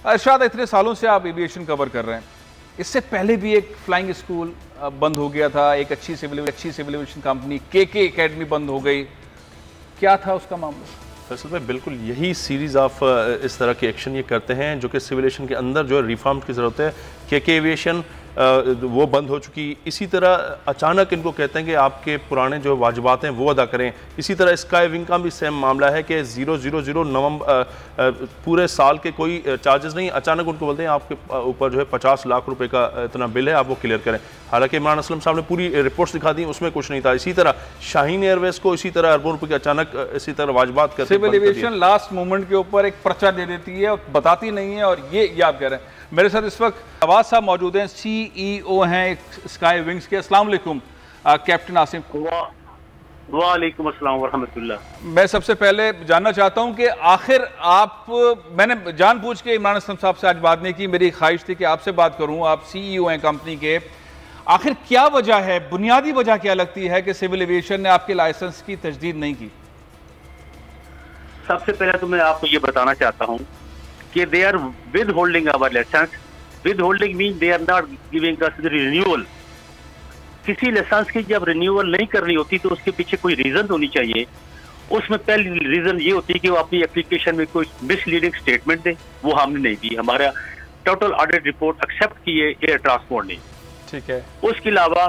अरशाद, इतने सालों से आप एविएशन कवर कर रहे हैं, इससे पहले भी एक फ्लाइंग स्कूल बंद हो गया था, एक अच्छी सिविल एविएशन कंपनी के एकेडमी बंद हो गई, क्या था उसका मामला? फैसल भाई, बिल्कुल यही सीरीज़ ऑफ इस तरह के एक्शन ये करते हैं जो कि सिविल एविएशन के अंदर जो है रिफॉर्म की ज़रूरत है। के एविएशन वो बंद हो चुकी, इसी तरह अचानक इनको कहते हैं कि आपके पुराने जो वाजिबात हैं वो अदा करें। इसी तरह स्काई विंग का भी सेम मामला है कि 000 नवंबर पूरे साल के कोई चार्जेस नहीं, अचानक उनको बोलते हैं आपके ऊपर जो है 50 लाख रुपए का इतना बिल है, आप वो क्लियर करें। हालांकि इमरान असलम साहब ने पूरी रिपोर्ट्स दिखा दी, उसमें कुछ नहीं था। इसी तरह शाहीन एयरवेज को इसी तरह अरबों रुपये के अचानक इसी तरह वाजिबात करते सिविल एविएशन लास्ट मोमेंट के ऊपर एक पर्चा दे देती है और बताती नहीं है, और ये आप कह रहे हैं। मेरे साथ इस वक्त नवाज साहब मौजूद हैं, CEO हैं स्काई विंग्स के। अस्सलाम वालेकुम कैप्टन आसिम। वालेकुम अस्सलाम वरहमतुल्लाह। मैं सबसे पहले जानना चाहता हूं कि आखिर मैंने जानबूझ के इमरान असलम साहब से आज बात नहीं की, मेरी ख्वाहिश थी कि आपसे बात करूं। आप CEO हैं कंपनी के, आखिर क्या वजह है, बुनियादी वजह क्या लगती है कि सिविल एविएशन ने आपके लाइसेंस की तजदीद नहीं की? सबसे पहले तो मैं आपको ये बताना चाहता हूँ कि they are withholding our licence. Withholding mean they are not giving us the renewal. किसी लाइसेंस की जब रिन्यूअल नहीं करनी होती तो उसके पीछे कोई रीजन होनी चाहिए। उसमें पहली रीजन ये होती है कि वो अपनी एप्लीकेशन में कोई मिसलीडिंग स्टेटमेंट दे, वो हमने नहीं दी। हमारा टोटल ऑडिट रिपोर्ट एक्सेप्ट की है एयर ट्रांसपोर्ट ने। ठीक है। उसके अलावा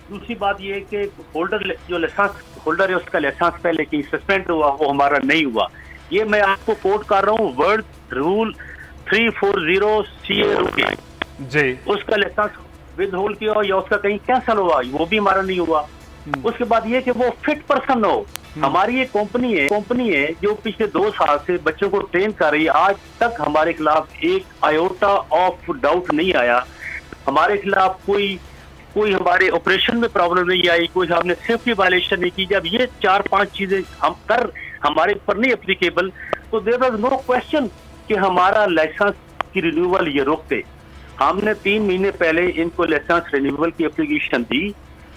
दूसरी बात ये है कि होल्डर जो लाइसेंस होल्डर है उसका लाइसेंस पहले की सस्पेंड हुआ, वो हमारा नहीं हुआ। ये मैं आपको कोट कर रहा हूँ, वर्ड रूल 340 CA जी। उसका लाइसेंस विद होल्ड किया या उसका कहीं कैंसिल हुआ, वो भी हमारा नहीं हुआ। उसके बाद ये कि वो फिट पर्सन हो। हमारी एक कंपनी है जो पिछले 2 साल से बच्चों को ट्रेन कर रही है। आज तक हमारे खिलाफ एक आयोटा ऑफ डाउट नहीं आया। हमारे खिलाफ कोई हमारे ऑपरेशन में प्रॉब्लम नहीं आई, कोई हमने सेफ्टी वायलेशन नहीं की। जब ये 4-5 चीजें हमारे ऊपर नहीं एप्लीकेबल, तो देयर वाज नो क्वेश्चन कि हमारा लाइसेंस की रिन्यूअल ये रोकते। हमने 3 महीने पहले इनको लाइसेंस रिन्यूअल की एप्लीकेशन दी।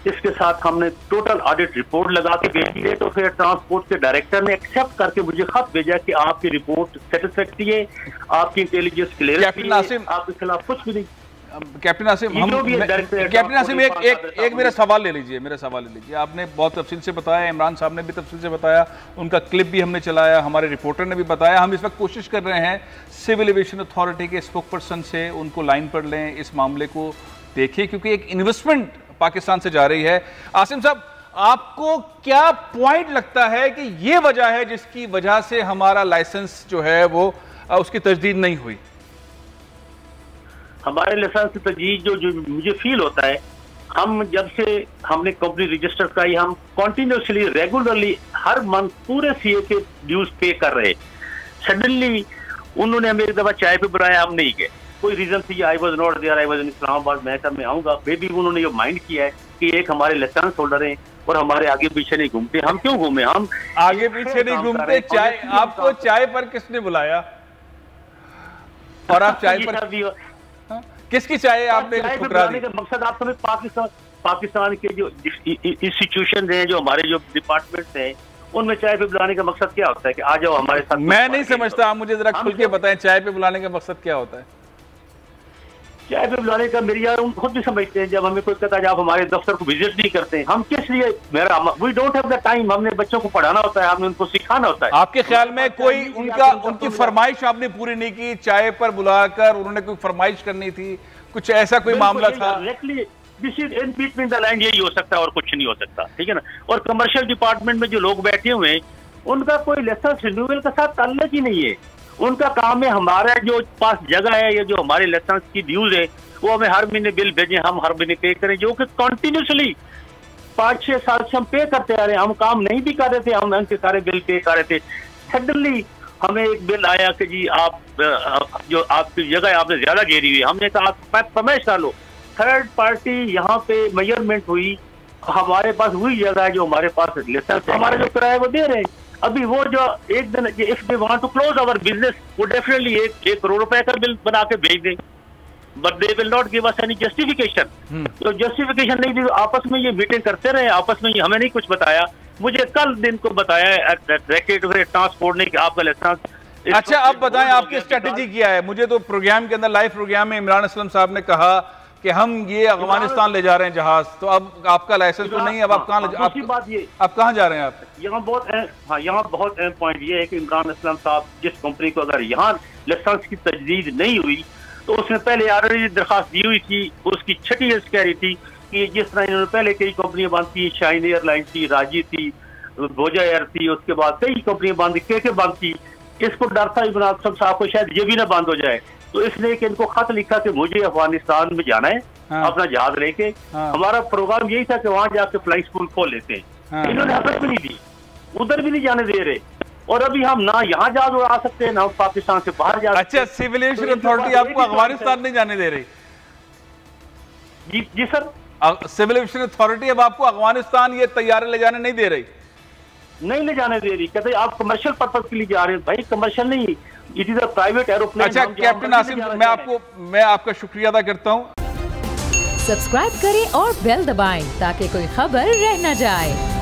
इसके साथ हमने टोटल ऑडिट रिपोर्ट लगा के भेजी है, तो फिर ट्रांसपोर्ट के डायरेक्टर ने एक्सेप्ट करके मुझे खत भेजा कि आपकी रिपोर्ट सेटिस्फैक्टरी है, आपकी इंटेलिजेंस क्लियर है, आपके खिलाफ कुछ भी नहीं। कैप्टन आसिम, एक मेरा सवाल ले लीजिए। आपने बहुत तफसील से बताया, इमरान साहब ने भी तफसील से बताया, उनका क्लिप भी हमने चलाया, हमारे रिपोर्टर ने भी बताया। हम इस वक्त कोशिश कर रहे हैं सिविल एविएशन अथॉरिटी के स्पोक पर्सन से उनको लाइन पर लें, इस मामले को देखें, क्योंकि एक इन्वेस्टमेंट पाकिस्तान से जा रही है। आसिम साहब, आपको क्या पॉइंट लगता है कि ये वजह है जिसकी वजह से हमारा लाइसेंस जो है वो उसकी तजदीद नहीं हुई? हमारे लाइसेंस की तजदीद जो मुझे फील होता है, हम जब से हमने कंपनी रजिस्टर कराई, हम कंटिन्यूसली रेगुलरली हर मंथ पूरे CA के ड्यूज पे कर रहे। सडनली उन्होंने हमें एक दफा चाय पे बुलाया, हम नहीं गए। कोई रीजन थी, I was not there, I was in Islamabad. मैं कहा मैं आऊंगा। मे बी उन्होंने ये माइंड किया है कि एक हमारे लाइसेंस होल्डर हैं और हमारे आगे पीछे नहीं घूमते। हम क्यों घूमे? हम आगे पीछे नहीं घूमते। चाय, आपको चाय पर किसने बुलाया? और आप चाय पर किसकी चाय आपने ठुकरा दी? मकसद आप समझ, पाकिस्तान के जो इंस्टीट्यूशन हैं, जो हमारे जो डिपार्टमेंट्स हैं, उनमें चाय पे बुलाने का मकसद क्या होता है कि आ जाओ हमारे साथ? मैं नहीं समझता, आप मुझे जरा खुल के बताएं, चाय पे बुलाने का मकसद क्या होता है? चाय पे बुलाने का मेरी यार हम खुद भी समझते हैं। जब हमें कोई कहता है आप हमारे दफ्तर को विजिट नहीं करते, हम किस लिए? We don't have the time. हमने बच्चों को पढ़ाना होता है, हमने उनको सिखाना होता है। आपके ख्याल में कोई उनकी फरमाइश आपने पूरी नहीं की? चाय पर बुलाकर उन्होंने कोई फरमाइश करनी थी, कुछ ऐसा कोई मामला था? This is in between the line, यही हो सकता है और कुछ नहीं हो सकता, ठीक है ना। और कमर्शियल डिपार्टमेंट में जो लोग बैठे हुए हैं, उनका कोई लाइसेंस रिन्यूअल के साथ ताल्लुक ही नहीं है। उनका काम है हमारा जो पास जगह है, ये जो हमारे लाइसेंस की ड्यूज है, वो हमें हर महीने बिल भेजें, हम हर महीने पे करें, जो कि कंटिन्यूसली 5-6 साल से हम पे करते आ रहे हैं। हम काम नहीं भी कर रहे थे, हम उनके सारे बिल पे कर रहे थे। सडनली हमें एक बिल आया कि जी आप जो आपकी जगह आपने ज्यादा घेरी हुई। हमने कहा फरमाइश डालो। थर्ड पार्टी यहाँ पे मेजरमेंट हुई, हमारे पास वही जगह है जो हमारे पास लाइसेंस है, हमारा जो किराया वो दे रहे हैं। अभी वो जो एक दिन if they want to close our business, वो डेफिनेटली 1 करोड़ रुपए का बिल बना के भेज दें, but they will not give us any justification. तो जस्टिफिकेशन नहीं दी, आपस में ये मीटिंग करते रहे, आपस में हमें नहीं कुछ बताया। मुझे कल दिन को बताया ट्रांसपोर्ट ने कि आपका लाइसेंस अच्छा, अब बताएं आपकी स्ट्रेटेजी क्या है? मुझे तो प्रोग्राम के अंदर, लाइव प्रोग्राम में इमरान असलम साहब ने कहा कि हम ये अफगानिस्तान ले जा रहे हैं जहाज, तो अब आपका लाइसेंस तो नहीं है, अब आप कहाँ आप कहाँ जा रहे हैं? आप यहाँ बहुत अहम पॉइंट ये है कि इमरान असलम साहब जिस कंपनी को अगर यहाँ लाइसेंस की तजदीद नहीं हुई तो उसने पहले ऑलरेडी दरखास्त दी हुई थी, उसकी छठी लिस्ट कह रही थी कि जिस तरह इन्होंने पहले कई कंपनियां बंद की, शाइन एयरलाइन थी, राजी थी, भोजा एयर थी, उसके बाद कई कंपनियां बंद, के बंद की। इसको डर था इमरान असलम साहब को शायद ये भी ना बंद हो जाए, तो इसने इनको खत लिखा कि मुझे अफगानिस्तान में जाना है, अपना जहाज लेके। हमारा प्रोग्राम यही था कि वहां जाके फ्लाइंग स्कूल खोल लेते हैं। इन्होंने हरकत भी नहीं दी, उधर भी नहीं जाने दे रहे, और अभी हम ना यहाँ जहाज उड़ा सकते हैं ना पाकिस्तान से बाहर जा सकते हैं। अच्छा, सिविल एविएशन अथॉरिटी आपको अफगानिस्तान नहीं जाने दे रही? जी सर, सिविल एविएशन अथॉरिटी अब आपको अफगानिस्तान ये तैयारे ले जाने नहीं दे रही? नहीं ले जाने दे रही, कहते आप कमर्शियल पर्पज के लिए जा रहे हैं। भाई कमर्शियल नहीं, it is a private aeroplane. अच्छा कैप्टन आसिम, मैं आपका शुक्रिया अदा करता हूँ। सब्सक्राइब करें और बेल दबाएं ताकि कोई खबर रह न जाए।